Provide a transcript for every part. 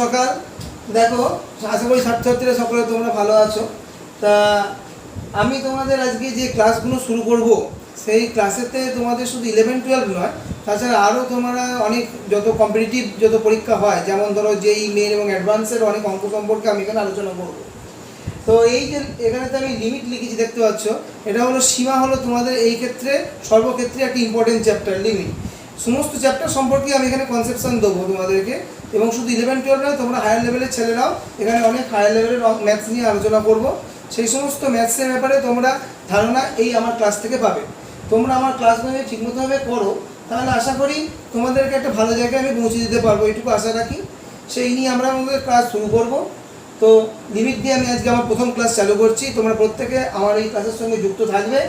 সকাল। দেখো, আশা করি ছাত্রছাত্রীরা সকলে তোমরা ভালো আছো। তা আমি তোমাদের আজকে যে ক্লাসগুলো শুরু করব, সেই ক্লাসেতে তোমাদের শুধু 11-12 নয়, তাছাড়া আরও তোমরা অনেক যত কম্পিটিটিভ যত পরীক্ষা হয়, যেমন ধরো যেই মেন এবং অ্যাডভান্সের অনেক অঙ্ক সম্পর্কে আমি এখানে আলোচনা করব। তো এই যে এখানেতে আমি লিমিট লিখেছি দেখতে পাচ্ছ, এটা হলো সীমা, হলো তোমাদের এই ক্ষেত্রে সর্বক্ষেত্রে একটা ইম্পর্টেন্ট চ্যাপ্টার লিমিট। সমস্ত চ্যাপ্টার সম্পর্কে আমি এখানে কনসেপশন দেবো তোমাদেরকে, এবং শুধু 11-12 নয়, তোমরা হায়ার লেভেলের ছেলেরাও এখানে অনেক হায়ার লেভেলের ম্যাথস নিয়ে আলোচনা করব। সেই সমস্ত ম্যাথসের ব্যাপারে তোমরা ধারণা এই আমার ক্লাস থেকে পাবে। তোমরা আমার ক্লাসগুলো ঠিকমতোভাবে করো, তাহলে আশা করি তোমাদেরকে একটা ভালো জায়গায় আমি পৌঁছে দিতে পারবো, এইটুকু আশা রাখি। সেই নিয়ে আমরা আমাদের ক্লাস শুরু করব। তো লিমিট দিয়ে আমি আজকে আমার প্রথম ক্লাস চালু করছি। তোমরা প্রত্যেকে আমার এই ক্লাসের সঙ্গে যুক্ত থাকবে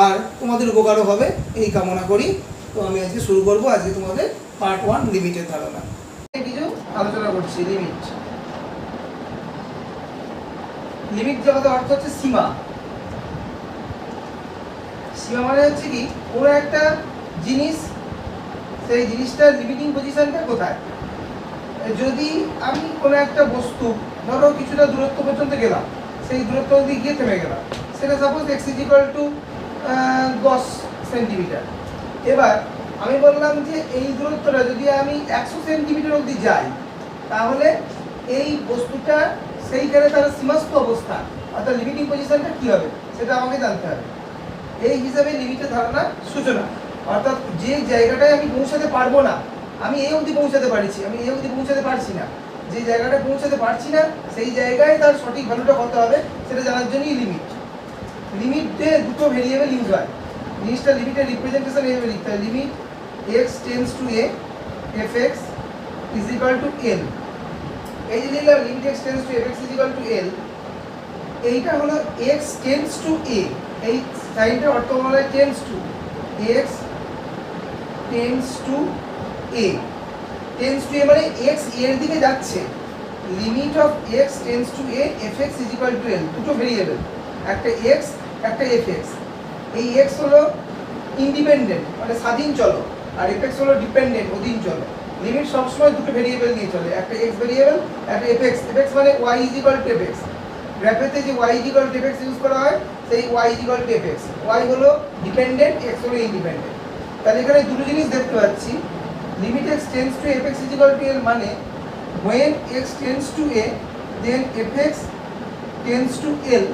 আর তোমাদের উপকারও হবে এই কামনা করি। তো আমি আজকে শুরু করব আজকে তোমাদের পার্ট 1 লিমিটের ধারণা। কিছু আলোচনা করছি। লিমিট জগতের অর্থ হচ্ছে সীমা। সীমা মানে হচ্ছে কি, কোনো একটা জিনিস, সেই জিনিসটার লিমিটিং পজিশনটা কোথায়। যদি আমি কোনো একটা বস্তু ধরো কিছুটা দূরত্ব পর্যন্ত গেলাম, সেই দূরত্ব অবধি গিয়ে থেমে গেলাম, সেটা সাপোজ x = 10 সেন্টিমিটার। এবার আমি বললাম যে এই দূরত্বটা যদি আমি 100 সেন্টিমিটার অবধি যাই, তাহলে এই বস্তুটা সেইখানে তার সীমাস্থ অবস্থা অর্থাৎ লিমিটিং পজিশনটা কী হবে সেটা আমাকে জানতে হবে। এই হিসাবে লিমিটের ধারণা সূচনা, অর্থাৎ যে জায়গাটায় আমি পৌঁছাতে পারবো না, আমি এই অবধি পৌঁছাতে পারছি, আমি এই অবধি পৌঁছাতে পারছি না, যে জায়গাটা পৌঁছাতে পারছি না সেই জায়গায় তার সঠিক ভ্যালুটা কত হবে সেটা জানার জন্যই লিমিট। লিমিটে দুটো ভেরিয়েবল ইউজ হয়। জিনিসটা লিমিটের রিপ্রেজেন্টেশন এইভাবে লিখতে হয়, limit x tends to a fx = l। এই যে লিখলাম limit x tends two fx = l, এইটা হলো x টেন্ডস টু a, এই সাইনটার অর্থ হলো tends to, x tends to a, tends to a মানে x এর দিকে যাচ্ছে। Limit of x tends to a fx = l, দুটো ভেরিয়েবল, একটা x একটা fx। এই x হলো ইন্ডিপেন্ডেন্ট মানে স্বাধীন চলক, আর fx হলো ডিপেন্ডেন্ট অধীন চলক। লিমিট সবসময় দুটো ভেরিয়েবল নিয়ে চলে, একটা x ভেরিয়েবল একটা fx। fx মানে y = fx। গ্রাফেতে যে y = fx ইউজ করা হয়, সেই y = fx। y হলো ডিপেন্ডেন্ট, x হলো ইন্ডিপেন্ডেন্ট। তাহলে এখানে দুটো জিনিস দেখতে পাচ্ছি, limit x tends two fx = l মানে when x tends to a then fx tends to l,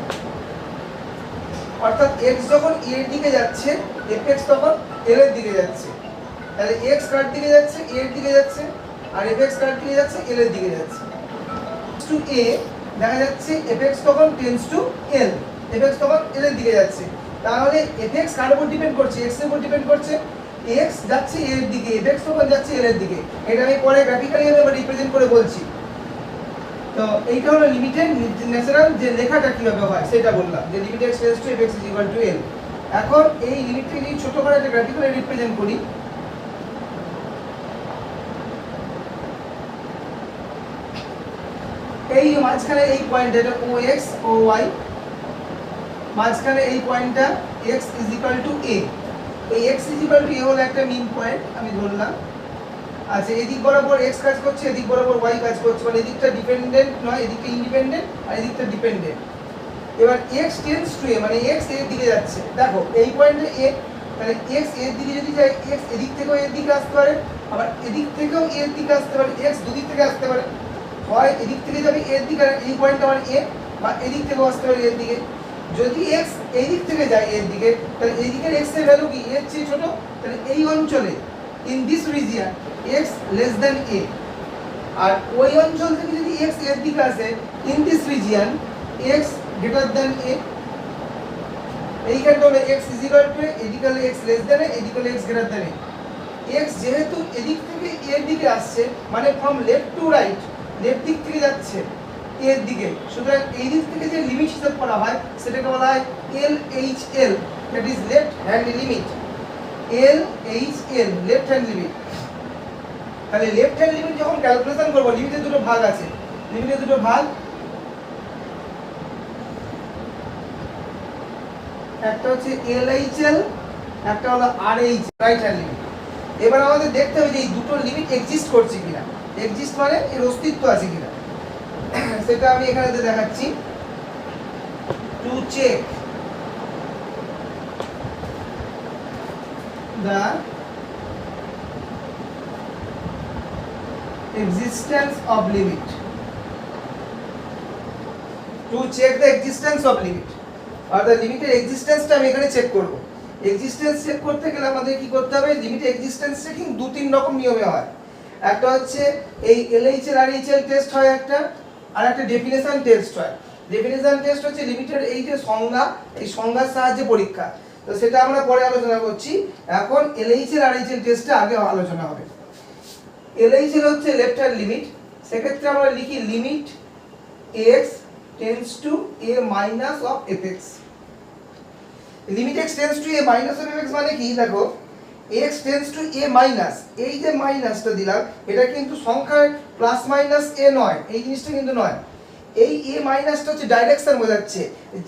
অর্থাৎ x যখন a এর দিকে যাচ্ছে fx তখন l এর দিকে যাচ্ছে। তাহলে x কার দিকে যাচ্ছে, a এর দিকে যাচ্ছে, আর fx কার দিকে যাচ্ছে, l এর দিকে যাচ্ছে। টু a দেখা যাচ্ছে fx তখন tends to l, fx তখন l এর দিকে যাচ্ছে। তাহলে fx কার উপর ডিপেন্ড করছে, x এর উপর ডিপেন্ড করছে। x যাচ্ছে a এর দিকে, fx তখন যাচ্ছে l এর দিকে। এটা আমি পরে গ্রাফিক্যালি ভাবে রিপ্রেজেন্ট করে বলছি। তো এইটা হলো লিমিটের ন্যাচারাল যে লেখাটা কিভাবে হয় সেটা বললাম, যে limit x tends two fx = l। এখন এই লিমিটকে যদি ছোট করে একটা গ্রাফিক্যালি রিপ্রেজেন্ট করি, এই মাঝখানে এই পয়েন্ট, এটা ox oy, মাঝখানে এই পয়েন্টটা x = a। এই x = a হলো একটা মিন পয়েন্ট আমি ধরলাম। আচ্ছা, এদিক বরাবর x কাজ করছে, এদিক বরাবর y কাজ করছে, মানে এদিকটা ডিপেন্ডেন্ট নয়, এদিকটা ইন্ডিপেন্ডেন্ট, আর এদিকটা ডিপেন্ডেন্ট। এবার x টেন্ডস টু a মানে x এর দিকে যাচ্ছে। দেখো এই পয়েন্টে a, তাহলে x এর দিকে যদি যায়, x এদিক থেকেও এর দিকে আসতে পারে, আবার এদিক থেকেও এর দিকে আসতে পারে, x দুদিক থেকে আসতে পারে। হয় এদিক থেকে যাবে এর দিকে, এই পয়েন্টটা মানে a, বা এদিক থেকেও আসতে পারে এর দিকে। যদি x এই দিক থেকে যায় এর দিকে, তাহলে এই দিকের x এর ভ্যালু কি, এর চেয়ে ছোট। তাহলে এই অঞ্চলে in this region x less than a, আর ওই অঞ্চল থেকে যদি x এর দিকে আসে in this region x greater than a, এইখানটা হলো x = a, এদিকে হলো x less than a, এদিকে হলো x greater than a। x যেহেতু এদিক থেকে এর দিকে আসছে মানে from left to right, left দিক থেকে যাচ্ছে এর দিকে, সুতরাং এই দিক থেকে যে লিমিট হিসাব করা হয় সেটাকে বলা হয় LHL, that is left hand limit. LHL left hand limit. তাহলে লেফট হ্যান্ড লিমিট যখন ক্যালকুলেশন করব, লিমিটের দুটো ভাগ আছে, লিমিটের দুটো ভাগ, একটা হচ্ছে LHL, একটা হলো RH, রাইট হ্যান্ড লিমিট। এবার আমাদের দেখতে হবে যে এই দুটো লিমিট এক্সিস্ট করছে কিনা। এক্সিস্ট মানে এর অস্তিত্ব আছে কিনা সেটা আমি এখানে দেখাচ্ছি। To check the existence of limit, to check the existence of limit অর্থাৎ লিমিটের এক্সিস্টেন্সটা আমি এখানে চেক করব। এক্সিস্টেন্স চেক করতে গেলে আমাদের কি করতে হবে, লিমিটের এক্সিস্টেন্স চেকিং দু তিন রকম নিয়মে হয়। একটা হচ্ছে এই এলএইচএল আর এইচএল টেস্ট হয় একটা, আর একটা ডেফিনেশন টেস্ট হয়। ডেফিনেশন টেস্ট হচ্ছে লিমিটের এই যে সংজ্ঞা, এই সংজ্ঞার সাহায্যে পরীক্ষা, তো সেটা আমরা পরে আলোচনা করছি। এখন এলএইচএল আর এইচএল টেস্টটা আগে আলোচনা হবে। এলএইচএল হচ্ছে লেফট হ্যান্ড লিমিট, সেক্ষেত্রে আমরা লিখি limit x tends to a minus of fx। Limit x tends to a minus of fx মানে কি, দেখো x tends to a minus, এই যে মাইনাসটা দিলাম এটা কিন্তু সংখ্যার প্লাস মাইনাস a নয়, এই জিনিসটা কিন্তু নয়। এই a মাইনাসটা হচ্ছে ডাইরেকশন বোঝাচ্ছে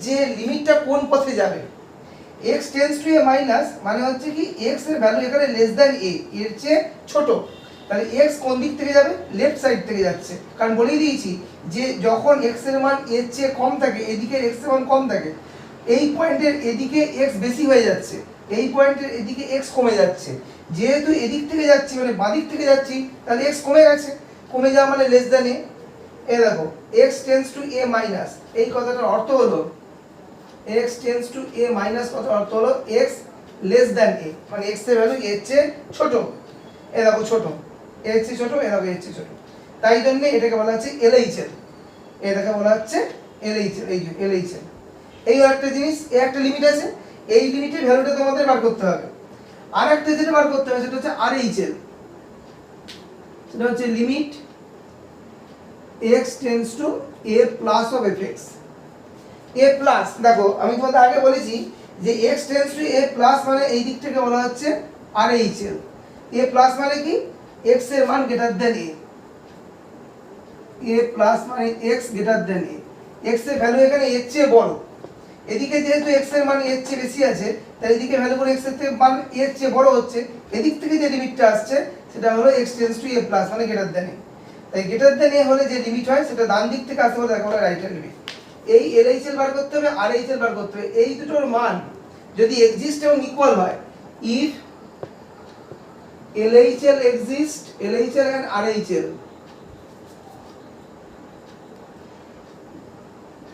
যে লিমিটটা কোন পথে যাবে। x tends to a minus মানে হচ্ছে কি x এর ভ্যালু এখানে লেস দ্যান a, এর চেয়ে ছোট, তাহলে x কোন দিক থেকে যাবে, লেফট সাইড থেকে যাচ্ছে। কারণ বলেই দিয়েছি যে যখন x এর মান এর চেয়ে কম থাকে, এদিকে x এর মান কম থাকে, এই পয়েন্টের এদিকে x বেশি হয়ে যাচ্ছে, এই পয়েন্টের এদিকে x কমে যাচ্ছে। যেহেতু এদিক থেকে যাচ্ছি মানে বাঁ দিক থেকে যাচ্ছি, তাহলে x কমে গেছে, কমে যাওয়া মানে লেস দ্যান a। এই দেখো x tends to a minus, এই কথাটার অর্থ হলো x tends to a minus কথার অর্থ হলো x লেস দ্যান a, মানে x এর ভ্যালু এর চেয়ে ছোট। এই দেখো ছোট, এর চেয়ে ছোট, এই দেখো এর চেয়ে ছোট, তাই জন্য এটাকে বলা হচ্ছে এলএইচএল। এটাকে বলা হচ্ছে এলএইচএল, এই যে এলএইচএল। এই একটা জিনিস, এই একটা লিমিট আছে, এই লিমিটের ভ্যালুটা তোমাদের বার করতে হবে। আর একটা যেটা বার করতে হবে সেটা হচ্ছে আরএইচএল, সেটা হচ্ছে limit x tends to a plus of fx। a plus, দেখো আমি তোমাদের আগে বলেছি যে x tends to a plus মানে এই দিক থেকে বলা হচ্ছে আরএইচএল। a প্লাস মানে কি, x এর মান greater than a, a plus মানে x greater than a, x এর ভ্যালু এখানে এর চেয়ে বড়। এদিকে যেহেতু x এর মান এর চেয়ে বেশি আছে, তাই এদিকে ভ্যালু করে x এর থেকে মান এর চেয়ে বড় হচ্ছে, এদিক থেকে যে লিমিটটা আসছে সেটা হলো x tends to a plus মানে গ্রেটার দ্যান a। তাই গ্রেটার দ্যান a হলে যে লিমিট হয় সেটা ডান দিক থেকে আসে বলে দেখা বলে রাইট হ্যান্ড লিমিট। এই এলএইচএল বার করতে হবে, আরএইচএল বার করতে হবে। এই দুটোর মান যদি এক্সিস্ট এবং ইকুয়াল হয়, if LHL exist, LHL and RHL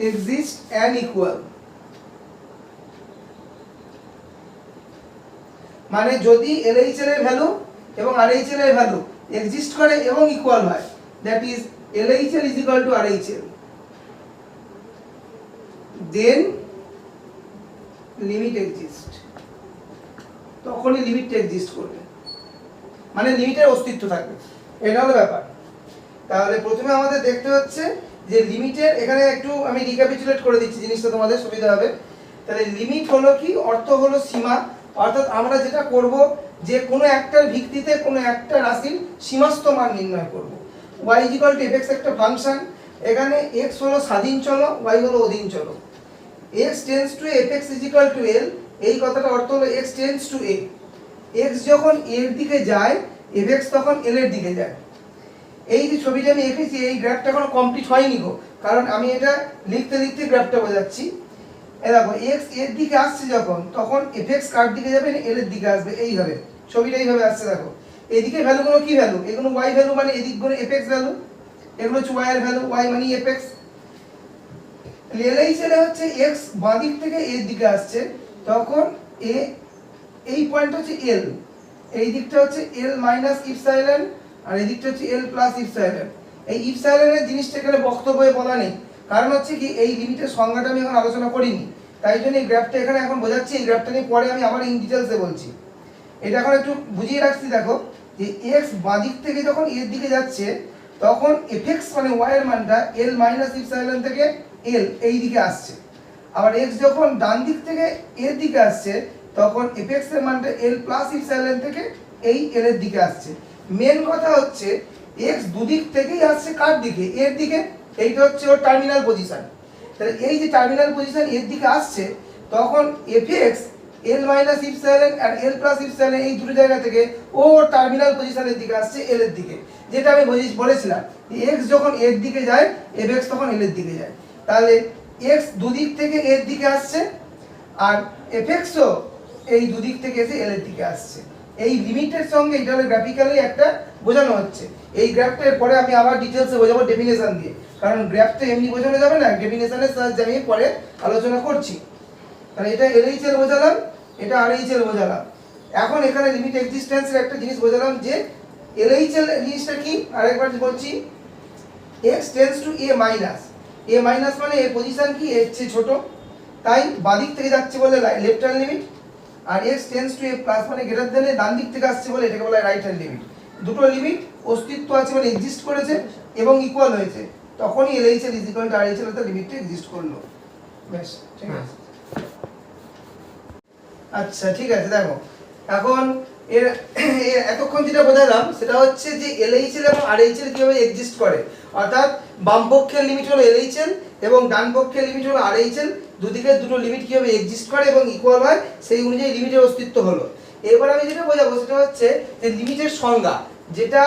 exist and equal, মানে যদি LHL এর ভ্যালু এবং RHL এর ভ্যালু এক্সিস্ট করে এবং ইকুয়াল হয়, that is LHL is equal to RHL, then limit exist, তখনই লিমিটটা এক্সিস্ট করবে, মানে লিমিটের অস্তিত্ব থাকবে। এটা হলো ব্যাপার। তাহলে প্রথমে আমাদের দেখতে হচ্ছে যে লিমিটের, এখানে একটু আমি রিক্যাপিচুলেট করে দিচ্ছি জিনিসটা তোমাদের সুবিধা হবে। তাহলে লিমিট হলো কি, অর্থ হলো সীমা, অর্থাৎ আমরা যেটা করব যে কোনো একটার ভিত্তিতে কোনো একটা রাশির সীমাস্থ মান নির্ণয় করব। y = fx একটা ফাংশন, এখানে x হলো স্বাধীন চল, y হলো অধীন চল। x tends two fx = l, এই কথাটার অর্থ হলো x tends to a, x যখন এর দিকে যায় fx তখন l এর দিকে যায়। এই যে ছবিটা আমি এঁকেছি, এই গ্রাফটা এখনো কমপ্লিট হয়নি গো, কারণ আমি এটা লিখতে লিখতে গ্রাফটা বোঝাচ্ছি। এই দেখো x এর দিকে আসছে যখন, তখন fx কার দিকে যাবে, l এর দিকে আসবে, এইভাবে ছবিটা এইভাবে আসছে। দেখো এদিকে ভ্যালুগুলো কি ভ্যালু, এগুলো y ভ্যালু মানে এদিকগুলো fx ভ্যালু, এগুলো হচ্ছে y এর ভ্যালু, y মানে fx। LHL হচ্ছে x বাঁ দিক থেকে এর দিকে আসছে, তখন a, এই পয়েন্ট হচ্ছে l, এই দিকটা হচ্ছে l মাইনাস ইপসাইলন, আর এই দিকটা হচ্ছে l প্লাস ইপসাইলন। এই ইপসাইলনের জিনিসটা এখানে বক্তব্যে বলা নেই, কারণ হচ্ছে কি এই লিমিটের সংজ্ঞাটা আমি এখন আলোচনা করিনি, তাই জন্য এই গ্রাফটা এখানে এখন বোঝাচ্ছি। এই গ্রাফটা নিয়ে পরে আমি আবার ইন ডিটেলসে বলছি। এটা এখন একটু বুঝিয়ে রাখছি। দেখো যে x বাঁ দিক থেকে যখন এর দিকে যাচ্ছে, তখন fx মানে y এর মানটা l মাইনাস ইপসাইলন থেকে l এই দিকে আসছে। আবার x যখন ডান দিক থেকে এর দিকে আসছে, তখন fx এর মানটা l প্লাস ইপসাইলন থেকে এই l এর দিকে আসছে। মেন কথা হচ্ছে x দুদিক থেকেই আসছে কার দিকে, এর দিকে, এইটা হচ্ছে ওর টার্মিনাল পজিশন। তাহলে এই যে টার্মিনাল পজিশন এর দিকে আসছে, তখন fx এল মাইনাস ইপসাইলন আর এল প্লাস ইপসাইলন এই দুটো জায়গা থেকে ও টার্মিনাল পজিশনের দিকে আসছে এল এর দিকে, যেটা আমি বলেছিলাম এক্স যখন এর দিকে যায় এফ এক্স তখন এল এর দিকে যায়। তাহলে এক্স দুদিক থেকে এর দিকে আসছে আর এফ এক্সও এই দুদিক থেকে এসে এল এর দিকে আসছে। এই লিমিটের সঙ্গে এটা হলো গ্রাফিক্যালি একটা বোঝানো হচ্ছে। এই গ্রাফটার পরে আমি আবার ডিটেলসে বোঝাবো ডেফিনেশন দিয়ে, কারণ গ্রাফটা এমনি বোঝানো যাবে না, ডেফিনেশনের সাহায্যে আমি পরে আলোচনা করছি। তাহলে এটা এলএইচএল বোঝালাম, এটা আরএইচএল বোঝালাম। এখন এখানে লিমিট এক্সিস্টেন্সের একটা জিনিস বোঝালাম যে এলএইচএল জিনিসটা কি আরেকবার বলছি, x tends to a minus, a minus মানে এর পজিশন কি এর চেয়ে ছোট, তাই বাদিক থেকে যাচ্ছে বলে লেফট হ্যান্ড লিমিট, আর x tends to a plus মানে গ্রেটার দ্যান এ ডান দিক থেকে আসছে বলে এটাকে বলা হয় রাইট হ্যান্ড লিমিট। দুটো লিমিট অস্তিত্ব আছে মানে এক্সিস্ট করেছে এবং ইকুয়াল হয়েছে, তখনই LHL is equal to RHL অর্থাৎ লিমিটটা এক্সিস্ট করলো। বেশ ঠিক আছে। আচ্ছা ঠিক আছে, দেখো এখন এর এতক্ষণ যেটা বোঝালাম সেটা হচ্ছে যে এলএইচএল এবং আরএইচএল কিভাবে এক্সিস্ট করে, অর্থাৎ বাম পক্ষের লিমিট হলো এলএইচএল এবং ডান পক্ষের লিমিট হলো আরএইচএল, দুদিকের দুটো লিমিট কিভাবে এক্সিস্ট করে এবং ইকুয়াল হয় সেই অনুযায়ী লিমিটের অস্তিত্ব হলো। এবার আমি যেটা বোঝাবো সেটা হচ্ছে যে লিমিটের সংজ্ঞা, যেটা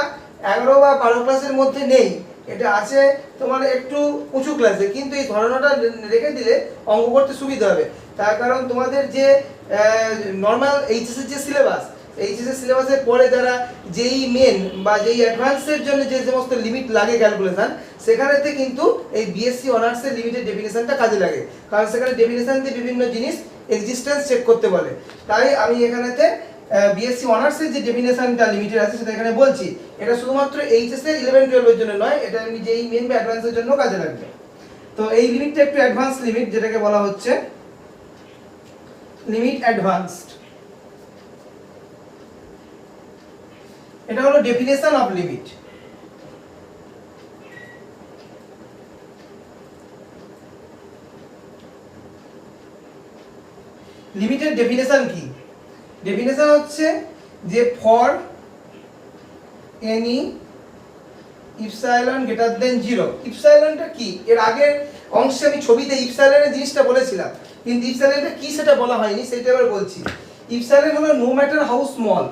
11 বা 12 ক্লাসের মধ্যে নেই, এটা আছে তোমার একটু উঁচু ক্লাসে, কিন্তু এই ধারণাটা রেখে দিলে অঙ্ক করতে সুবিধা হবে। তার কারণ তোমাদের যে নর্মাল এইচএসের যে সিলেবাস, এইচএসের সিলেবাসের পরে যারা যেই মেন বা যেই অ্যাডভান্সের জন্য যে সমস্ত লিমিট লাগে ক্যালকুলেশন, সেখানেতে কিন্তু এই বিএসসি অনার্সের লিমিটের ডেফিনেশনটা কাজে লাগে, কারণ সেখানে ডেফিনেশন দিয়ে বিভিন্ন জিনিস এক্সিস্টেন্স চেক করতে বলে। তাই আমি এখানেতে বিএসসি অনার্সের যে ডেফিনেশনটা লিমিটের আছে সেটা এখানে বলছি। এটা শুধুমাত্র এইচএস এর 11 12 এর জন্য নয়, এটা আমি যেই মেন বা অ্যাডভান্সের জন্য কাজে লাগবে। তো এই লিমিটটা একটু অ্যাডভান্স লিমিট, যেটাকে বলা হচ্ছে লিমিট অ্যাডভান্সড। এটা হলো ডেফিনেশন অফ লিমিট। লিমিটের ডেফিনেশন কি? ডেফিনেশন হচ্ছে যে for any epsilon greater than 0। ইপসাইলনটা কি? এর আগের অংশে আমি ছবিতে ইপসাইলনের জিনিসটা বলেছিলাম, কিন্তু ইপসাইলনটা কি সেটা বলা হয়নি, সেটা এবার বলছি। ইপসাইলন হলো no matter how small,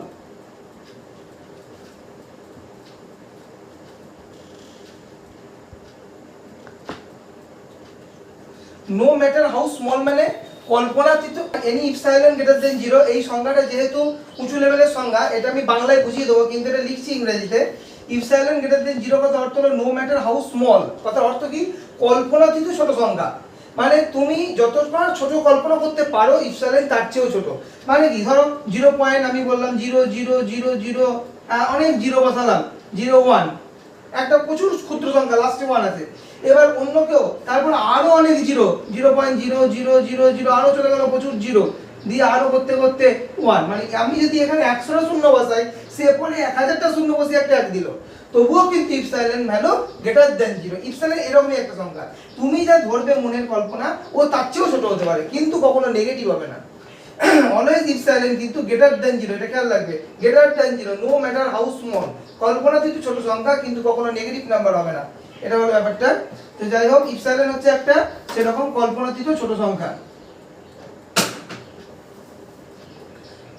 no matter how small মানে কল্পনাতীত এনি ইপসাইলন গ্রেটার দেন 0। এই সংজ্ঞাটা যেহেতু উঁচু লেভেলের সংজ্ঞা, এটা আমি বাংলায় বুঝিয়ে দেবো, কিন্তু এটা লিখছি ইংরেজিতে। ইপসাইলন গ্রেটার দেন 0 কথার অর্থ হলো নো ম্যাটার হাউ স্মল, কথার অর্থ কি? কল্পনাতীত ছোট সংখ্যা, মানে তুমি যতটা ছোট কল্পনা করতে পারো ইপসাইলন তার চেয়েও ছোট। মানে কি? ধরো 0 পয়েন্ট আমি বললাম 0 0 0 0, অনেক জিরো বসালাম 0 1, একটা প্রচুর ক্ষুদ্র সংখ্যা লাস্টে 1 আছে। এবার অন্য কেউ তারপর আরো অনেক জিরো 0.0000 আরো চলে গেল প্রচুর জিরো, দিয়ে আরো করতে করতে 1, মানে আমি যদি এখানে 100টা শূন্য বসাই, সে পরে 1000টা শূন্য বসে একটা 1 দিল, তবুও কিন্তু epsilon value greater than 0। Epsilon এরকমই একটা সংখ্যা, তুমি যা ধরবে মনের কল্পনা ও তার চেয়েও ছোট হতে পারে, কিন্তু কখনো নেগেটিভ হবে না। অলওয়েজ ইপসাইলন কিন্তু গ্রেটার দেন 0, এটা খেয়াল রাখবে, greater than 0, no matter how small, কল্পনাতীত ছোট সংখ্যা কিন্তু কখনো নেগেটিভ নাম্বার হবে না, এটা হলো ব্যাপারটা। তো যাই হোক, ইপসাইলন হচ্ছে একটা সেরকম কল্পনাতীত ছোট সংখ্যা।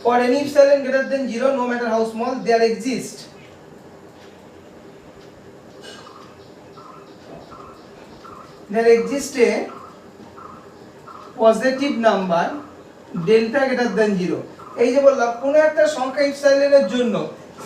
For any epsilon greater than 0, no matter how small, there exist a positive number delta greater than 0। এই যে বললাম কোন একটা সংখ্যা ইপসাইলনের জন্য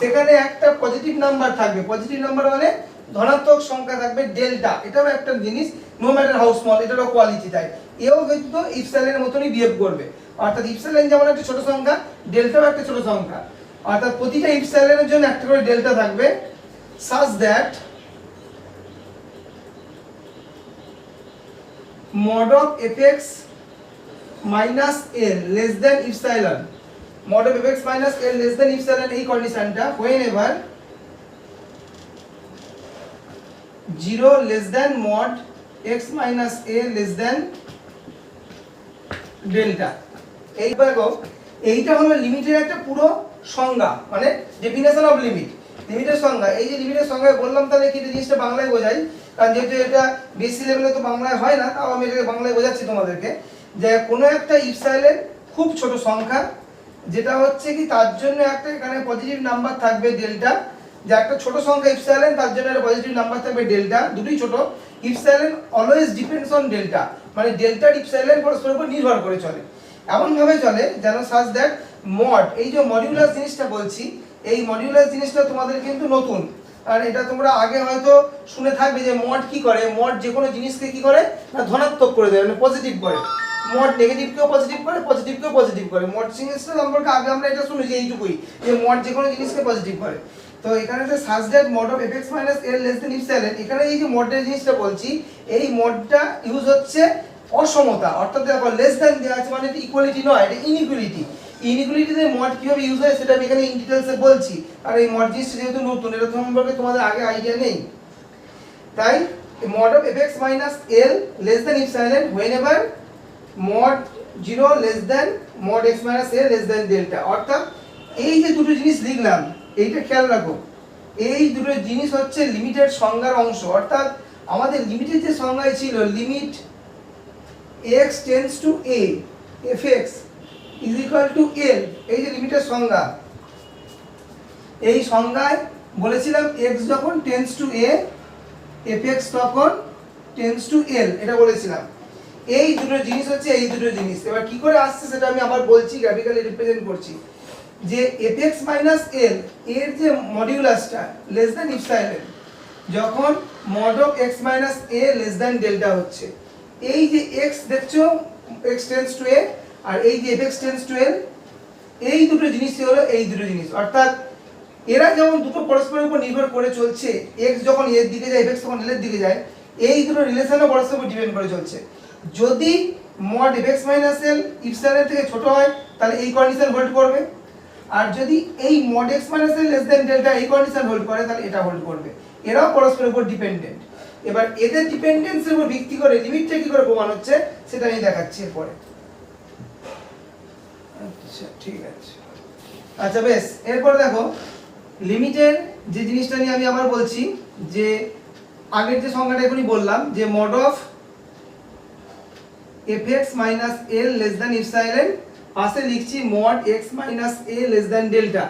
সেখানে একটা পজিটিভ নাম্বার থাকবে, পজিটিভ নাম্বার মানে ধনাত্মক সংখ্যা থাকবে ডেল্টা, এটাও একটা জিনিস, নো ম্যাটার হাউ স্মল, এটারও কোয়ালিটি তাই এও কিন্তু ইপসাইলনের মতনই বিহেভ করবে। অর্থাৎ ইপসাইলন যেমন একটা ছোট সংখ্যা, ডেল্টাও একটা ছোট সংখ্যা, অর্থাৎ প্রতিটা ইপসাইলনের জন্য একটা করে ডেল্টা থাকবে, such that mod of fx minus l less than epsilon, mod of fx minus l less than epsilon, এই কন্ডিশনটা whenever 0 less than mod x minus a less than delta। এইটা হলো লিমিটের একটা পুরো সংজ্ঞা, মানে ডেফিনেশন অফ লিমিট, লিমিটের সংজ্ঞা। এই যে লিমিটের সংজ্ঞা বললাম, তাহলে কি জিনিসটা বাংলায় বোঝাই, কারণ যেহেতু এটা বেসি লেভেলে তো বাংলায় হয় না, তাও আমি এটাকে বাংলায় বোঝাচ্ছি তোমাদেরকে, যে কোনো একটা ইপসাইলন খুব ছোট সংখ্যা, যেটা হচ্ছে কি তার জন্য একটা এখানে পজিটিভ নাম্বার থাকবে ডেল্টা, যে একটা ছোট সংখ্যা ইপসাইলন তার জন্য একটা পজিটিভ নাম্বার থাকবে ডেল্টা, দুটোই ছোট। Epsilon always depends on delta, মানে ডেল্টা ইপসাইলন পরস্পরের উপর নির্ভর করে চলে, এমন ভাবে চলে যেন সাজ দ্যাট মড, এই যে মডিউলাস জিনিসটা বলছি, এই মডিউলাস জিনিসটা তোমাদের কিন্তু নতুন, আর এটা তোমরা আগে হয়তো শুনে থাকবে যে মড কি করে, মড যে কোনো জিনিসকে কি করে না ধনাত্মক করে দেয়, মানে পজিটিভ করে। মড নেগেটিভকেও পজিটিভ করে, পজিটিভকেও পজিটিভ করে। মড জিনিসটা সম্পর্কে আগে আমরা এটা শুনেছি এইটুকুই, যে মড যে কোনো জিনিসকে পজিটিভ করে। তো এখানে যে such that mod of fx minus l less than epsilon, এখানে এই যে মডের জিনিসটা বলছি, এই মডটা ইউজ হচ্ছে অসমতা, অর্থাৎ দেখো লেস দ্যান দেওয়া আছে মানে এটা ইকুয়ালিটি নয়, এটা ইনইকুয়ালিটি। ইনইকুয়ালিটিতে মড কিভাবে ইউজ হয় সেটা আমি এখানে ইন ডিটেইলসে বলছি, আর এই মড জিনিসটা যেহেতু নতুন, এটা সম্পর্কে তোমাদের আগে আইডিয়া নেই, তাই mod of fx minus l less than epsilon whenever mod 0 less than mod x minus l less than delta. অর্থাৎ এই যে দুটো জিনিস লিখলাম, এইটা খেয়াল রাখো, এই দুটো জিনিস হচ্ছে লিমিটের সংজ্ঞার অংশ। অর্থাৎ আমাদের লিমিটের যে সংজ্ঞায় ছিল limit x tends to a fx is equal two l, এই যে লিমিটের সংজ্ঞা, এই সংজ্ঞায় বলেছিলাম x যখন টেন্ডস টু a fx তখন টেন্ডস টু l, এটা বলেছিলাম। এই দুটো জিনিস হচ্ছে এই দুটো জিনিস। এবার কি করে আসছে সেটা আমি আবার বলছি, গ্রাফিক্যালি রিপ্রেজেন্ট করছি, যে fx মাইনাস l এর যে মডিউলাসটা লেস দ্যান ইপসাইলন, যখন mod of x minus a less than delta হচ্ছে, এই যে x দেখছো x টেন্ডস টু a আর এই যে fx টেন্ডস টু l, এই দুটো জিনিসই হলো এই দুটো জিনিস। অর্থাৎ এরা যেমন দুটো পরস্পরের উপর নির্ভর করে চলছে, x যখন এর দিকে যায় fx তখন l এর দিকে যায়, এই দুটো রিলেশনও পরস্পরের উপর ডিপেন্ড করে চলছে। যদি mod fx minus l epsilon থেকে ছোট হয় তাহলে এই কন্ডিশন হোল্ড করবে, আর যদি এই mod x minus l less than delta এই কন্ডিশন হোল্ড করে তাহলে এটা হোল্ড করবে। এরাও পরস্পরের উপর ডিপেন্ডেন্ট। এবার এদের ডিপেন্ডেন্সের উপর ভিত্তি করে লিমিটটা কি করে প্রমাণ হচ্ছে সেটা আমি দেখাচ্ছি এরপরে। আচ্ছা ঠিক আছে, আচ্ছা বেশ, এরপর দেখো লিমিটের যে জিনিসটা নিয়ে আমি আবার বলছি, যে আগের যে সংজ্ঞাটা এখনই বললাম, যে mod of fx minus l less than epsilon, পাশে লিখছি mod x minus a less than delta.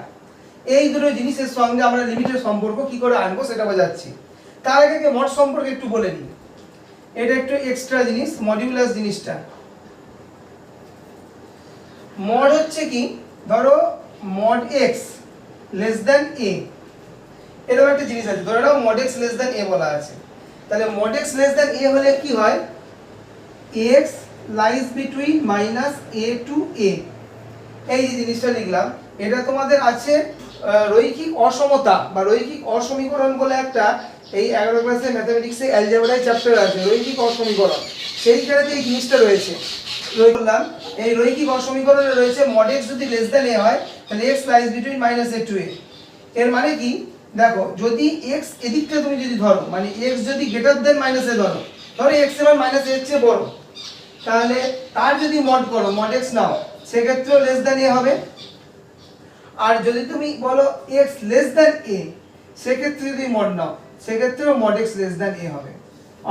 এই দুটো জিনিসের সঙ্গে আমরা লিমিটের সম্পর্ক কি করে আনবো সেটা বোঝাচ্ছি। তার আগে মড সম্পর্কে একটু বলে নিই, এটা একটু এক্সট্রা জিনিস, মডিউলাস জিনিসটা। মড হচ্ছে কি, ধরো mod x less than a, এরকম একটা জিনিস আছে, ধরে নাও mod x less than a বলা আছে, তাহলে mod x less than a হলে কি হয়, x lies between minus a to a, এই যে জিনিসটা লিখলাম, এটা তোমাদের আছে রৈখিক অসমতা বা রৈখিক অসমীকরণ বলে একটা, এই 11 ক্লাসে ম্যাথমেটিক্সে অ্যালজেব্রায় চ্যাপ্টার আছে রৈখিক অসমীকরণ, সেইখানে এই জিনিসটা রয়েছে। বললাম এই রৈখিক অসমীকরণে রয়েছে mod x যদি লেস দ্যান a হয় তাহলে x lies between minus a to a। এর মানে কি, দেখো যদি x এদিকটা তুমি যদি ধরো, মানে x যদি গ্রেটার দ্যান মাইনাস a ধরো, ধরো x এর মান মাইনাস a এর চেয়ে বড়, তাহলে তার যদি মড করো mod x নাও, সেক্ষেত্রেও লেস দ্যান a হবে। আর যদি তুমি বলো x লেস দ্যান a, সেক্ষেত্রে যদি মড নাও সেক্ষেত্রেও mod x less than a হবে।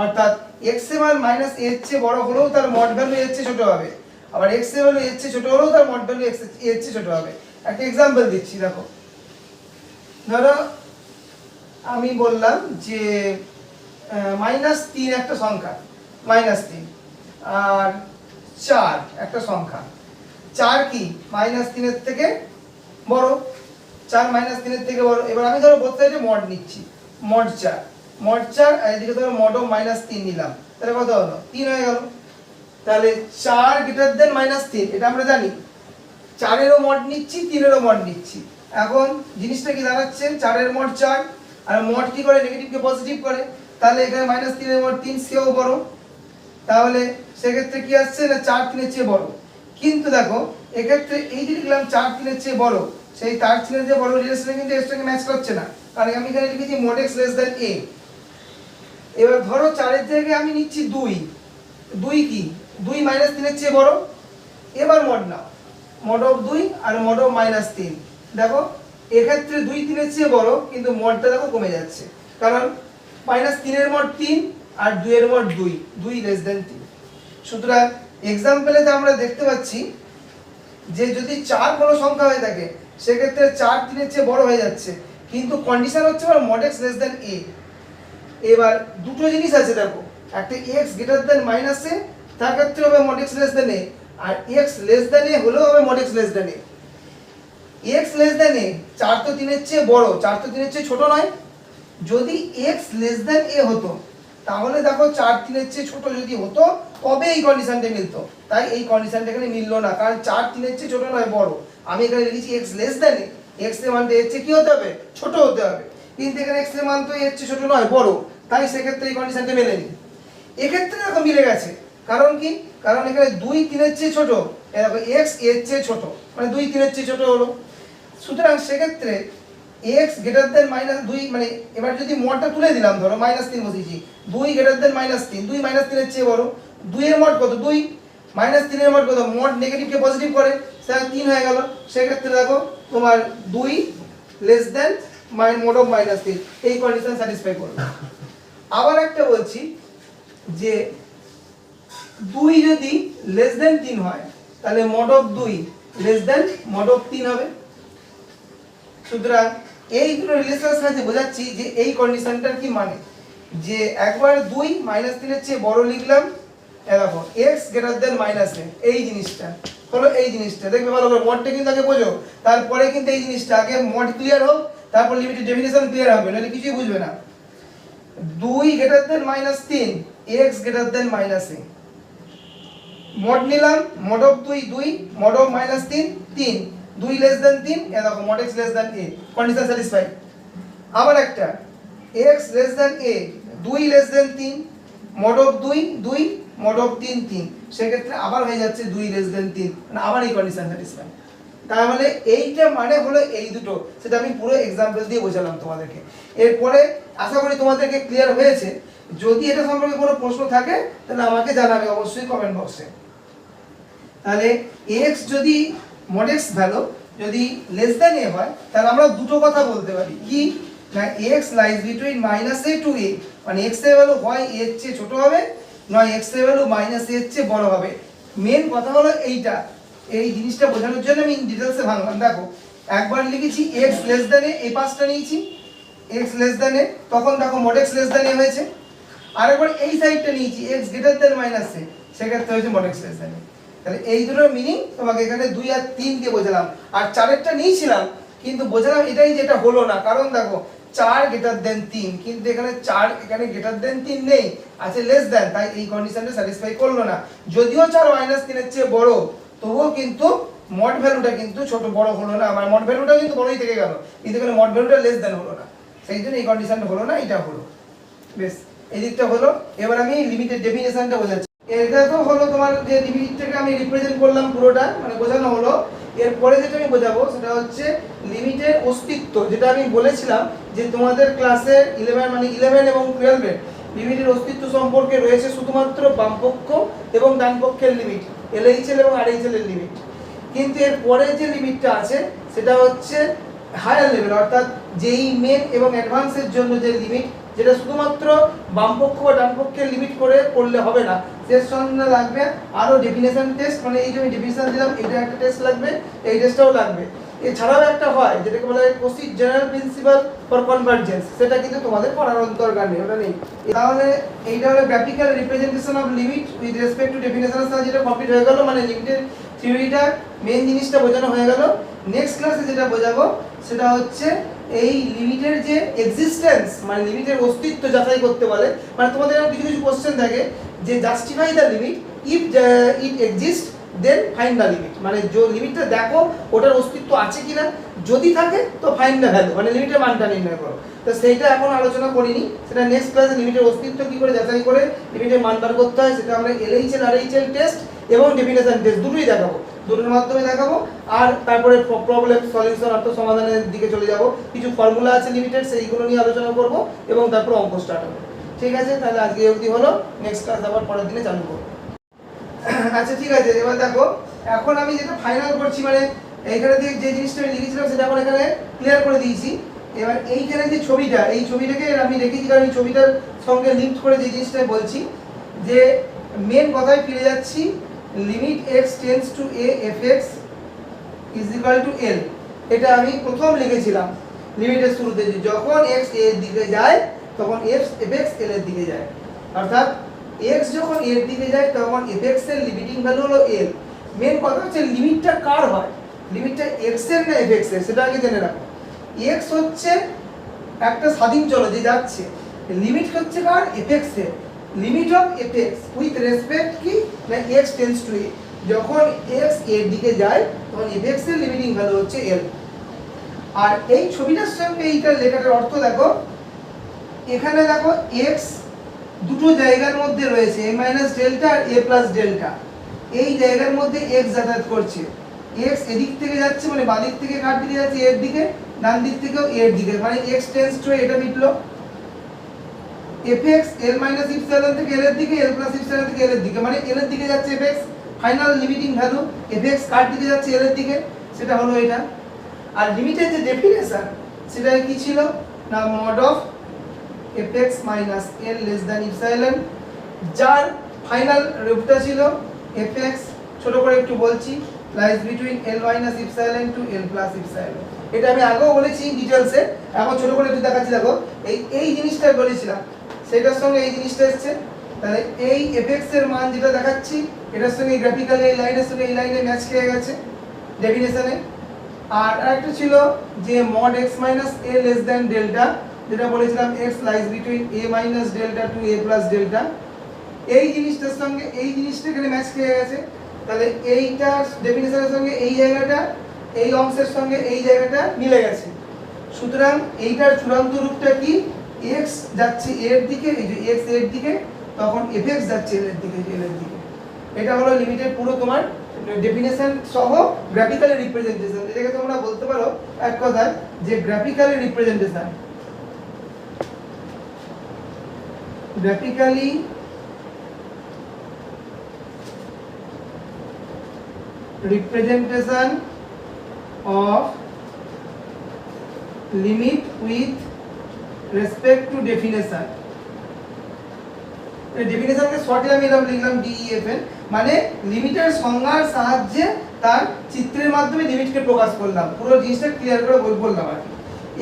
অর্থাৎ x এর মান মাইনাস a এর চেয়ে বড় হলেও তার মড ভ্যালু এর চেয়ে ছোট হবে, আবার x এর ভ্যালু এর চেয়ে ছোট হলেও তার মড ভ্যালু এর চেয়ে ছোট হবে। একটা एग्जांपल দিচ্ছি, দেখো ধরো আমি বললাম যে -3 একটা সংখ্যা, -3 আর 4 একটা সংখ্যা, 4 কি -3 এর থেকে বড়, 4 -3 এর থেকে বড়। এবার আমি ধরো বোথ সাইডে মড নিচ্ছি, mod 4 আর এদিকে ধরো mod of -3 নিলাম, তাহলে কত হলো 3 হয়ে গেল। তাহলে 4 গ্রেটার দেন -3 এটা আমরা জানি, 4 এরও মড নিচ্ছি 3 এরও মড নিচ্ছি। এখন জিনিসটা কি দাঁড়াচ্ছে, 4 এর মড 4 আর মড কি করে নেগেটিভকে পজিটিভ করে, তাহলে এখানে -3 এর মড 3 সেও বড়, তাহলে সেক্ষেত্রে কি আসছে না 4 3 এর চেয়ে বড়। কিন্তু দেখো এক্ষেত্রে এই যে লিখলাম 4 3 এর চেয়ে বড়, সেই 4 3 এর যে বড় রিলেশনে কিন্তু এর সঙ্গে ম্যাচ করছে না, কারণ আমি এখানে লিখেছি mod x less than a। এবার ধরো 4 এর জায়গায় আমি নিচ্ছি 2, 2 কি 2 -3 এর চেয়ে বড়। এবার মড নাও, mod of 2 আর mod of -3, দেখো এক্ষেত্রে 2 3 এর চেয়ে বড়, কিন্তু মডটা দেখো কমে যাচ্ছে, কারণ -3 এর মড 3 আর 2 এর মড 2 লেস দ্যান 3। সুতরাং এক্সাম্পলে আমরা দেখতে পাচ্ছি যে যদি 4 কোনো সংখ্যা হয়ে থাকে সেক্ষেত্রে 4 3-এর চেয়ে বড় হয়ে যাচ্ছে, কিন্তু কন্ডিশন হচ্ছে আমার mod x less than a। এবার দুটো জিনিস আছে দেখো, একটা x greater than minus a, তার ক্ষেত্রে হবে mod x less than a, R x less than a হলেও হবে mod x less than a। x less than a 4 তো 3-এর চেয়ে বড়, 4 তো 3-এর চেয়ে ছোট নয়। যদি x less than a হতো তাহলে দেখো 4 3-এর চেয়ে ছোট যদি হতো তবে এই কন্ডিশনটা মিলতো, তাই এই কন্ডিশনটা এখানে মিললো না, কারণ 4 3-এর চেয়ে ছোট নয় বড়। আমি এখানে লিখেছি x less than a, x এর মানটা এর চেয়ে কি হতে হবে, ছোট হতে হবে, কিন্তু এখানে x এর মান তো এর চেয়ে ছোট নয় বড়, তাই সেক্ষেত্রে এই কন্ডিশনটা মেলেনি। এক্ষেত্রে দেখো মিলে গেছে, কারণ কি, কারণ এখানে 2 3-এর চেয়ে ছোট, দেখো x এর চেয়ে ছোট, মানে 2 3-এর চেয়ে ছোট হলো। সুতরাং সেক্ষেত্রে x greater than -2, মানে এবার যদি মডটা তুলে দিলাম, ধরো -3 বসিয়েছি, 2 greater than -3, 2 -3-এর চেয়ে বড়, 2 এর মড কত 2, -3 এর মড কত, মড নেগেটিভকে পজিটিভ করে, সেটা 3 হয়ে গেল। সেক্ষেত্রে দেখো তোমার 2 লেস দ্যান mod of -3, এই কন্ডিশন স্যাটিসফাই করবে। আবার একটা বলছি যে 2 যদি লেস দ্যান 3 হয় তাহলে mod of 2 less than mod of 3 হবে। সুতরাং এই দুটো রিলেশনের সাথে বোঝাচ্ছি যে এই কন্ডিশনটার কি মানে, যে একবার 2 -3-এর চেয়ে বড় লিখলাম, দেখো x greater than -a, এই জিনিসটা হলো, এই জিনিসটা দেখবে ভালো করে, মডটা কিন্তু আগে বোঝো, তারপরে কিন্তু এই জিনিসটা আগে মড ক্লিয়ার হোক, তারপর লিমিটের ডেফিনিশন ক্লিয়ার হবে, নাহলে কিছুই বুঝবে না। 2 greater than -3, x greater than -a, mod নিলাম, mod of 2 2, mod of -3 3, 2 less than 3, এ দেখো mod x less than a, condition satisfied. আবার একটা x less than a, 2 less than 3, mod of 2 2, mod of 3 3, সেক্ষেত্রে আবার হয়ে যাচ্ছে 2 লেস দ্যান 3, মানে আবার এই কন্ডিশন স্যাটিসফাইড। তাহলে এইটা মানে হলো এই দুটো, সেটা আমি পুরো एग्जांपल দিয়ে বোঝালাম তোমাদেরকে। এরপরে আশা করি তোমাদেরকে ক্লিয়ার হয়েছে। যদি এটা সম্পর্কে কোনো প্রশ্ন থাকে তাহলে আমাকে জানাবে অবশ্যই কমেন্ট বক্সে। তাহলে x যদি mod x ভ্যালু যদি লেস দ্যান a হয় তাহলে আমরা দুটো কথা বলতে পারি, কি না x lies between -a to a, মানে x এর ভ্যালু হয় a এর চেয়ে ছোট হবে, নয় x এর ভ্যালু -a এর চেয়ে বড় হবে। মেন কথা হলো এইটা, এই জিনিসটা বোঝানোর জন্য আমি ডিটেইলসে ভাঙলাম। দেখো একবার লিখেছি x লেস দ্যান a, এই পাশটা নিয়েছি x লেস দ্যান a, তখন দেখো mod x less than a হয়েছে। আরেকবার এই সাইডটা নিয়েছি x গ্রেটার দ্যান -a, সেক্ষেত্রে হয়েছে mod x less than a। তাহলে এই দুটোর মিনিং তোমাকে এখানে 2 আর 3 দিয়ে বোঝালাম, আর 4এরটা নিয়েছিলাম কিন্তু বোঝালাম এটাই যেটা হলো না, কারণ দেখো 4 গ্রেটার দ্যান 3, কিন্তু এখানে 4 এখানে গ্রেটার দ্যান 3 নেই, আছে লেস দ্যান, তাই এই কন্ডিশনটা স্যাটিসফাই করলো না। যদিও 4 -3 এর চেয়ে বড়, তবুও কিন্তু মড ভ্যালুটা কিন্তু ছোট বড় হলো না, আমার মড ভ্যালুটা কিন্তু বড়ই থেকে গেল, কিন্তু এখানে মড ভ্যালুটা লেস দ্যান হলো না, সেই জন্য এই কন্ডিশনটা হলো না, এটা হলো। বেশ, এই দিকটা হলো। এবার আমি লিমিটের ডেফিনিশনটা বোঝাচ্ছি। এটা তো হলো তোমার যে লিমিটটাকে আমি রিপ্রেজেন্ট করলাম পুরোটা, মানে বোঝানো হলো। এরপরে যেটা আমি বোঝাবো সেটা হচ্ছে লিমিটের অস্তিত্ব, যেটা আমি বলেছিলাম যে তোমাদের ক্লাসে 11 মানে 11 এবং 12 এর লিমিটের অস্তিত্ব সম্পর্কে রয়েছে শুধুমাত্র বামপক্ষ এবং ডান পক্ষের লিমিট, LHL এবং RHL এর লিমিট, কিন্তু এর পরে যে লিমিটটা আছে সেটা হচ্ছে হায়ার লেভেল, অর্থাৎ যেই মেন এবং অ্যাডভান্সের জন্য যে লিমিট, যেটা শুধুমাত্র বামপক্ষ বা ডানপক্ষের লিমিট করে করলে হবে না, এর সঙ্গে লাগবে আরো ডেফিনেশন টেস্ট, মানে এই যে আমি ডেফিনেশন দিলাম এটা একটা টেস্ট লাগবে, এই টেস্টটাও লাগবে। এছাড়াও একটা হয় যেটাকে বলা হয় Kosi general principal for convergence, সেটা কিন্তু তোমাদের পড়ার দরকার নেই, ওটা নেই। তাহলে এইটা হলো graphical representation of limit with respect to ডেফিনেশনের সাথে যেটা কমপ্লিট হয়ে গেল, মানে লিমিটের থিওরিটা মেন জিনিসটা বোঝানো হয়ে গেল। নেক্সট ক্লাসে যেটা বোঝাবো সেটা হচ্ছে এই লিমিটের যে এক্সিস্টেন্স, মানে লিমিটের অস্তিত্ব যাচাই করতে বলে, মানে তোমাদের কিছু কিছু কোশ্চেন থাকে যে justify the limit if it exist then find the limit, মানে যে লিমিটটা দেখো ওটার অস্তিত্ব আছে কিনা, যদি থাকে তো ফাইন্ড দ্য ভ্যালু, মানে লিমিটের মানটা নির্ণয় করো। তো সেইটা এখন আলোচনা করিনি, সেটা নেক্সট ক্লাসে লিমিটের অস্তিত্ব কি করে যাচাই করে লিমিটের মান বার করতে হয় সেটা আমরা LHL RHL টেস্ট এবং ডেফিনেশন টেস্ট দুটোই দেখাবো, দুটোর মাধ্যমে দেখাবো। আর তারপরে প্রবলেম সলিউশন অর্থ সমাধানের দিকে চলে যাব, কিছু ফর্মুলা আছে লিমিটেড সেইগুলো নিয়ে আলোচনা করব এবং তারপর অঙ্ক স্টার্ট হবে। ঠিক আছে, তাহলে আজকে অবধি হলো, নেক্সট ক্লাস আবার পরের দিনে চালু করব। আচ্ছা ঠিক আছে, এবার দেখো এখন আমি যেটা ফাইনাল করছি, মানে এইখানে দিয়ে যে জিনিসটা আমি লিখেছিলাম সেটা এখন এখানে ক্লিয়ার করে দিয়েছি। এবার এইখানে যে ছবিটা, এই ছবিটাকে আমি রেখেছি কারণ এই ছবিটার সঙ্গে লিঙ্ক করে যে জিনিসটা বলছি, যে মেন কথায় ফিরে যাচ্ছি, limit x tends to a f x is equal to L. এটা আমি প্রথম লিখেছিলাম লিমিটের শুরুতে, যে যখন x a এর দিকে যায় তখন fx l এর দিকে যায়, অর্থাৎ x যখন a এর দিকে যায় তখন fx এর লিমিটিং ভ্যালু হলো l। মেন কথা হচ্ছে লিমিটটা কার হয়, লিমিটটা x এর না fx এর, সেটা আগে জেনে রাখো। x হচ্ছে একটা স্বাধীন চলক যে যাচ্ছে, লিমিট হচ্ছে কার, fx এর। Limit of fx with respect কি না x টেন্ডস টু a, যখন x এর দিকে যায় তখন fx এর লিমিটিং ভ্যালু হচ্ছে l। আর এই ছবিটার সঙ্গে এইটার লেখাটার অর্থ দেখো, এখানে দেখো x দুটো জায়গার মধ্যে রয়েছে, a মাইনাস ডেল্টা আর a প্লাস ডেল্টা। এই জায়গার মধ্যে x যাতায়াত করছে, x এদিক থেকে যাচ্ছে মানে বাঁ দিক থেকে কার দিকে যাচ্ছে, এর দিকে, ডান দিক থেকেও এর দিকে, মানে x টেন্ডস টু এটা মিটলো। fx l মাইনাস ইপসিলন থেকে l এর দিকে, l প্লাস ইপসিলন থেকে l এর দিকে, মানে l এর দিকে যাচ্ছে fx, final limiting value fx কার দিকে যাচ্ছে, l এর দিকে, সেটা হলো এটা। আর লিমিটের যে ডেফিনেশন সেটা কি ছিল না, mod of fx minus l less than epsilon, যার ফাইনাল রূপটা ছিল fx, ছোট করে একটু বলছি, lies between l minus epsilon to l plus epsilon. এটা আমি আগেও বলেছি ডিটেইলসে, এখন ছোট করে একটু দেখাচ্ছি। দেখো এই জিনিসটা বলেছিলাম, সেটার সঙ্গে এই জিনিসটা এসেছে, তাহলে এই fx এর মান যেটা দেখাচ্ছি এটার সঙ্গে গ্রাফিক্যালি এই লাইনের সঙ্গে এই লাইনে ম্যাচ খেয়ে গেছে ডেফিনেশনে। আর আরেকটা ছিল যে mod x minus a less than delta, যেটা বলেছিলাম x lies between a minus delta to a plus delta. এই জিনিসটার সঙ্গে এই জিনিসটা এখানে ম্যাচ খেয়ে গেছে, তাহলে এইটার ডেফিনেশনের সঙ্গে এই জায়গাটা, এই অংশের সঙ্গে এই জায়গাটা মিলে গেছে। সুতরাং এইটার চূড়ান্ত রূপটা কি, x যাচ্ছে এর দিকে, এই যে x এর দিকে, তখন fx যাচ্ছে l এর দিকে, l এর দিকে। এটা হলো লিমিটের পুরো তোমার ডেফিনেশন সহ গ্রাফিক্যালি রিপ্রেজেন্টেশন। এটাকে তোমরা বলতে পারো এক কথায় যে graphically representation, graphically representation of limit with respect to definition। ডেফিনেশনকে শর্টে আমি এরকম লিখলাম DEFN, মানে লিমিটের সংজ্ঞার সাহায্যে তার চিত্রের মাধ্যমে লিমিটকে প্রকাশ করলাম। পুরো জিনিসটা ক্লিয়ার করে বললাম আর কি।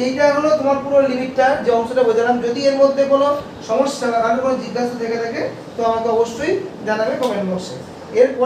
এইটা হলো তোমার পুরো লিমিটটা যে অংশটা বোঝালাম। যদি এর মধ্যে কোনো সমস্যা বা কোনো জিজ্ঞাসা থেকে থাকে তো আমাকে অবশ্যই জানাবে কমেন্ট বক্সে। এর